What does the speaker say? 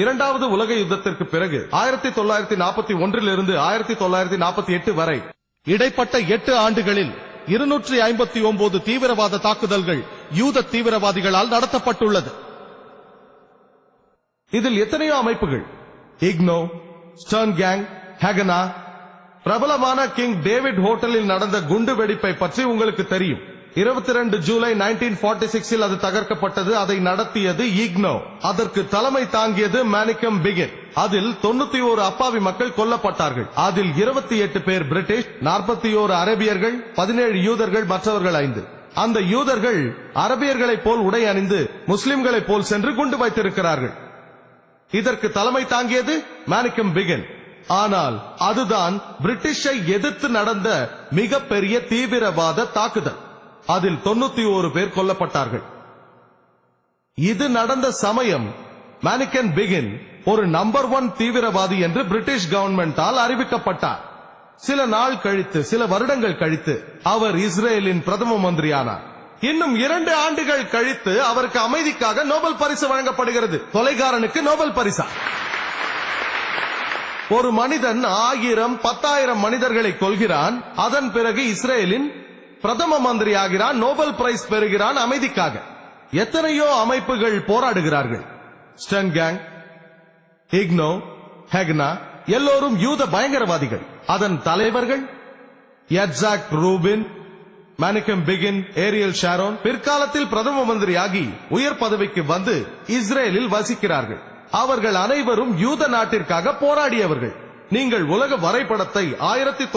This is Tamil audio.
இரண்டாவது உலக யுத்தத்திற்கு பிறகு 1941 இருந்து 1948 வரை இடைப்பட்ட 8 ஆண்டுகளில் 259 தீவிரவாத தாக்குதல்கள் யூத தீவிரவாதிகளால் நடத்தப்பட்டுள்ளது. இதில் எத்தனையோ அமைப்புகள் இக்னோ, ஸ்டர்ன் கேங், ஹேகனா, பிரபலமான கிங் டேவிட் ஹோட்டலில் நடந்த குண்டு வெடிப்பை பற்றி உங்களுக்கு தெரியும். 22 ஜூலை 1946 அது தகர்க்கப்பட்டது. அதை நடத்தியது இக்னோ. அதற்கு தலைமை தாங்கியது மானிக்கம் பிகின். அதில் 91 அப்பாவி மக்கள் கொல்லப்பட்டார்கள். அதில் 28 பேர் பிரிட்டிஷ், 41 அரேபியர்கள், 17 யூதர்கள், மற்றவர்கள் 5. அந்த யூதர்கள் அரபியர்களைப் போல் உடை அணிந்து முஸ்லிம்களைப் போல் சென்று குண்டு வைத்திருக்கிறார்கள். இதற்கு தலைமை தாங்கியது மானிக்கம் பிகின். ஆனால் அதுதான் பிரிட்டிஷை எதிர்த்து நடந்த மிகப்பெரிய தீவிரவாத தாக்குதல். அதில் 91 பேர் கொல்லப்பட்டார்கள். இது நடந்த சமயம் மானிக்கம் பிகின் ஒரு நம்பர் 1 தீவிரவாதி என்று பிரிட்டிஷ் கவர்மெண்டால் அறிவிக்கப்பட்டார். சில நாள் கழித்து, சில வருடங்கள் கழித்து அவர் இஸ்ரேலின் பிரதம மந்திரியானார். இன்னும் 2 ஆண்டுகள் கழித்து அவருக்கு அமைதிக்காக நோபல் பரிசு வழங்கப்படுகிறது. கொலைகாரனுக்கு நோபல் பரிசா? ஒரு மனிதன் 1000, 10,000 மனிதர்களை கொல்கிறான். அதன் பிறகு இஸ்ரேலின் பிரதம மந்திரி ஆகிறான், நோபல் பிரைஸ் பெறுகிறான் அமைதிக்காக. எத்தனையோ அமைப்புகள் போராடுகிறார்கள். ஸ்டர்ன் கேங், இக்னோ, ஹேகனா எல்லோரும் யூத பயங்கரவாதிகள். அதன் தலைவர்கள் யட்சாக் Rubin, Manickam begin, Ariel Sharon பிற்காலத்தில் பிரதம மந்திரியாகி உயர் பதவிக்கு வந்து இஸ்ரேலில் வசிக்கிறார்கள். அவர்கள் அனைவரும் யூத நாட்டிற்காக போராடியவர்கள். நீங்கள் உலக வரைபடத்தை